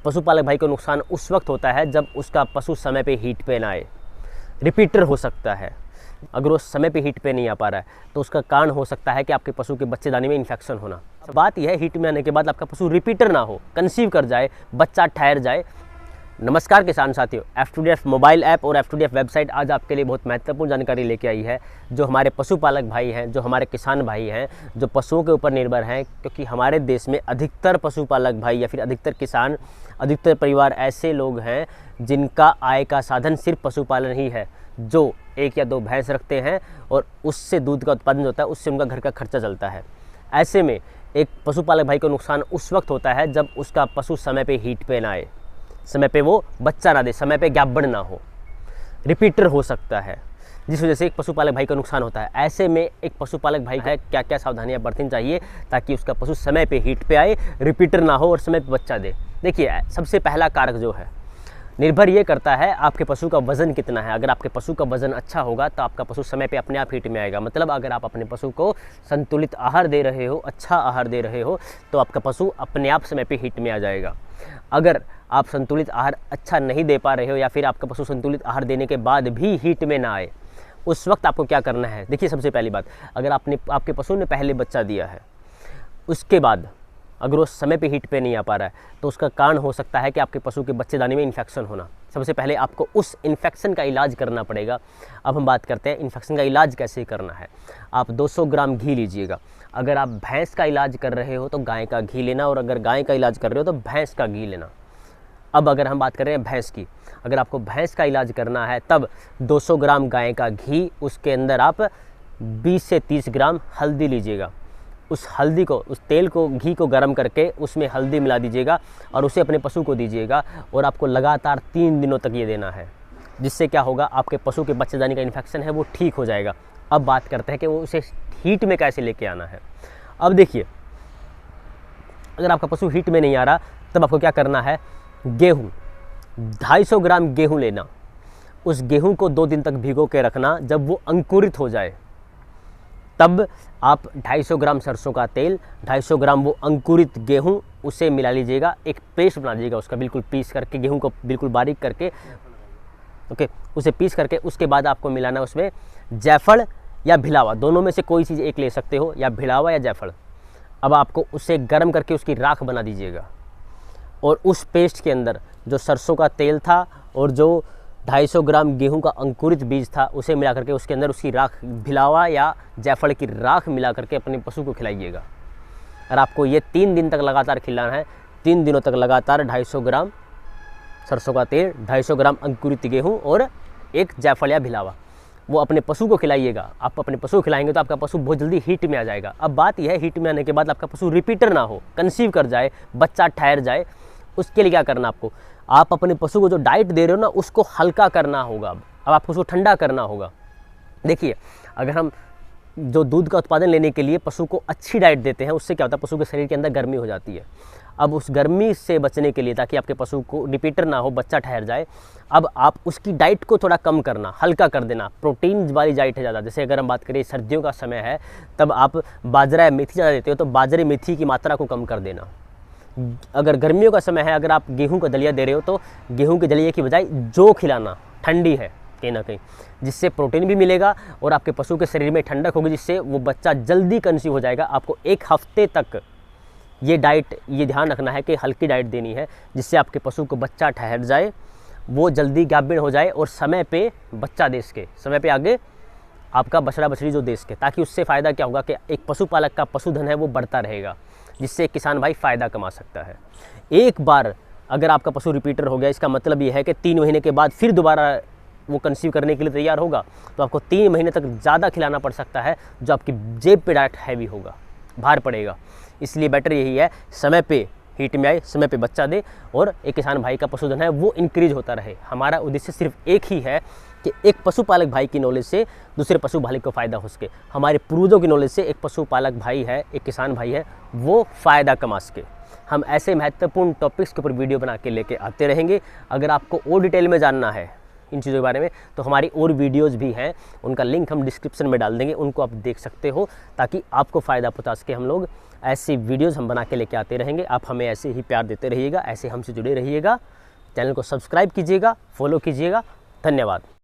पशुपालक भाई को नुकसान उस वक्त होता है जब उसका पशु समय पे हीट पे ना आए। रिपीटर हो सकता है। अगर वो समय पे हीट पे नहीं आ पा रहा है तो उसका कारण हो सकता है कि आपके पशु के बच्चेदानी में इन्फेक्शन होना। बात यह है हीट में आने के बाद आपका पशु रिपीटर ना हो, कंसीव कर जाए, बच्चा ठहर जाए। नमस्कार किसान साथियों, F2DF मोबाइल ऐप और F2DF वेबसाइट आज आपके लिए बहुत महत्वपूर्ण जानकारी लेके आई है। जो हमारे पशुपालक भाई हैं, जो हमारे किसान भाई हैं, जो पशुओं के ऊपर निर्भर हैं, क्योंकि हमारे देश में अधिकतर पशुपालक भाई या फिर अधिकतर किसान, अधिकतर परिवार ऐसे लोग हैं जिनका आय का साधन सिर्फ पशुपालन ही है, जो 1 या 2 भैंस रखते हैं और उससे दूध का उत्पादन होता है, उससे उनका घर का खर्चा चलता है। ऐसे में एक पशुपालक भाई को नुकसान उस वक्त होता है जब उसका पशु समय पे हीट पे ना आए, समय पे वो बच्चा ना दे, समय पे गाभिन ना हो, रिपीटर हो सकता है, जिस वजह से एक पशुपालक भाई का नुकसान होता है। ऐसे में एक पशुपालक भाई है क्या क्या सावधानियां बरतनी चाहिए ताकि उसका पशु समय पे हीट पे आए, रिपीटर ना हो और समय पे बच्चा दे। देखिए, सबसे पहला कारक जो है निर्भर ये करता है आपके पशु का वज़न कितना है। अगर आपके पशु का वज़न अच्छा होगा तो आपका पशु समय पे अपने आप हीट में आएगा। मतलब अगर आप अपने पशु को संतुलित आहार दे रहे हो, अच्छा आहार दे रहे हो, तो आपका पशु अपने आप समय पे हीट में आ जाएगा। अगर आप संतुलित आहार अच्छा नहीं दे पा रहे हो या फिर आपका पशु संतुलित आहार देने के बाद भी हीट में ना आए, उस वक्त आपको क्या करना है। देखिए, सबसे पहली बात, अगर आपके पशु ने पहले बच्चा दिया है, उसके बाद अगर वो समय पे हीट पे नहीं आ पा रहा है तो उसका कारण हो सकता है कि आपके पशु के बच्चेदानी में इन्फेक्शन होना। सबसे पहले आपको उस इन्फेक्शन का इलाज करना पड़ेगा। अब हम बात करते हैं इन्फेक्शन का इलाज कैसे करना है। आप 200 ग्राम घी लीजिएगा। अगर आप भैंस का इलाज कर रहे हो तो गाय का घी लेना, और अगर गाय का इलाज कर रहे हो तो भैंस का घी लेना। अब अगर हम बात कर रहे हैं भैंस की, अगर आपको भैंस का इलाज करना है तब 200 ग्राम गाय का घी, उसके अंदर आप 20 से 30 ग्राम हल्दी लीजिएगा। उस हल्दी को, उस तेल को, घी को गर्म करके उसमें हल्दी मिला दीजिएगा और उसे अपने पशु को दीजिएगा, और आपको लगातार 3 दिनों तक ये देना है। जिससे क्या होगा, आपके पशु के बच्चेदानी का इन्फेक्शन है वो ठीक हो जाएगा। अब बात करते हैं कि वो उसे हीट में कैसे लेके आना है। अब देखिए, अगर आपका पशु हीट में नहीं आ रहा तब आपको क्या करना है। गेहूँ, 250 ग्राम गेहूँ लेना। उस गेहूँ को 2 दिन तक भिगो के रखना। जब वो अंकुरित हो जाए तब आप 250 ग्राम सरसों का तेल, 250 ग्राम वो अंकुरित गेहूँ, उसे मिला लीजिएगा। एक पेस्ट बना लीजिएगा उसका, बिल्कुल पीस करके, गेहूँ को बिल्कुल बारीक करके, ओके, उसे पीस करके उसके बाद आपको मिलाना उसमें जायफल या भिलावा, दोनों में से कोई चीज़ एक ले सकते हो, या भिलावा या जायफल। अब आपको उसे गर्म करके उसकी राख बना दीजिएगा, और उस पेस्ट के अंदर जो सरसों का तेल था और जो 250 ग्राम गेहूं का अंकुरित बीज था, उसे मिला करके उसके अंदर उसकी राख, भिलावा या जायफल की राख मिला करके अपने पशु को खिलाइएगा। और आपको ये 3 दिन तक लगातार खिलाना है। 3 दिनों तक लगातार 250 ग्राम सरसों का तेल, 250 ग्राम अंकुरित गेहूँ और एक जायफल या भिलावा, वो अपने पशु को खिलाइएगा। आप अपने पशु को खिलाएंगे तो आपका पशु बहुत जल्दी हीट में आ जाएगा। अब बात यह है, हीट में आने के बाद आपका पशु रिपीटर ना हो, कंसीव कर जाए, बच्चा ठहर जाए, उसके लिए क्या करना आपको, आप अपने पशु को जो डाइट दे रहे हो ना, उसको हल्का करना होगा। अब आपको उसको ठंडा करना होगा। देखिए, अगर हम जो दूध का उत्पादन लेने के लिए पशु को अच्छी डाइट देते हैं, उससे क्या होता है, पशु के शरीर के अंदर गर्मी हो जाती है। अब उस गर्मी से बचने के लिए, ताकि आपके पशु को रिपीटर ना हो, बच्चा ठहर जाए, अब आप उसकी डाइट को थोड़ा कम करना, हल्का कर देना। प्रोटीन वाली डाइट है ज़्यादा। जैसे अगर हम बात करें सर्दियों का समय है, तब आप बाजरा या मेथी ज़्यादा देते हो तो बाजरे मेथी की मात्रा को कम कर देना। अगर गर्मियों का समय है, अगर आप गेहूं का दलिया दे रहे हो तो गेहूं के दलिए की बजाय जौ खिलाना, ठंडी है कहीं ना कहीं, जिससे प्रोटीन भी मिलेगा और आपके पशु के शरीर में ठंडक होगी, जिससे वो बच्चा जल्दी कंसीव हो जाएगा। आपको 1 हफ्ते तक ये डाइट, ये ध्यान रखना है कि हल्की डाइट देनी है, जिससे आपके पशु को बच्चा ठहर जाए, वो जल्दी गाभिन हो जाए और समय पे बच्चा दे सके, समय पे आगे आपका बछड़ा बछड़ी जो दे सके। ताकि उससे फ़ायदा क्या होगा कि एक पशुपालक का पशुधन है वो बढ़ता रहेगा, जिससे किसान भाई फ़ायदा कमा सकता है। एक बार अगर आपका पशु रिपीटर हो गया, इसका मतलब ये है कि 3 महीने के बाद फिर दोबारा वो कंसीव करने के लिए तैयार होगा, तो आपको 3 महीने तक ज़्यादा खिलाना पड़ सकता है, जो आपकी जेब पे डाइट हैवी होगा, भार पड़ेगा। इसलिए बेटर यही है, समय पे हीट में आए, समय पे बच्चा दे, और एक किसान भाई का पशुधन है वो इंक्रीज होता रहे। हमारा उद्देश्य सिर्फ एक ही है कि एक पशुपालक भाई की नॉलेज से दूसरे पशुपालक को फ़ायदा हो सके। हमारे पूर्वजों की नॉलेज से एक पशुपालक भाई है, एक किसान भाई है, वो फ़ायदा कमा सके। हम ऐसे महत्वपूर्ण टॉपिक्स के ऊपर वीडियो बना के लेके आते रहेंगे। अगर आपको और डिटेल में जानना है इन चीज़ों के बारे में, तो हमारी और वीडियोज़ भी हैं, उनका लिंक हम डिस्क्रिप्शन में डाल देंगे, उनको आप देख सकते हो, ताकि आपको फ़ायदा पहुँचा सके। हम लोग ऐसी वीडियोज़ हम बना के लेके आते रहेंगे, आप हमें ऐसे ही प्यार देते रहिएगा, ऐसे हमसे जुड़े रहिएगा। चैनल को सब्सक्राइब कीजिएगा, फॉलो कीजिएगा। धन्यवाद।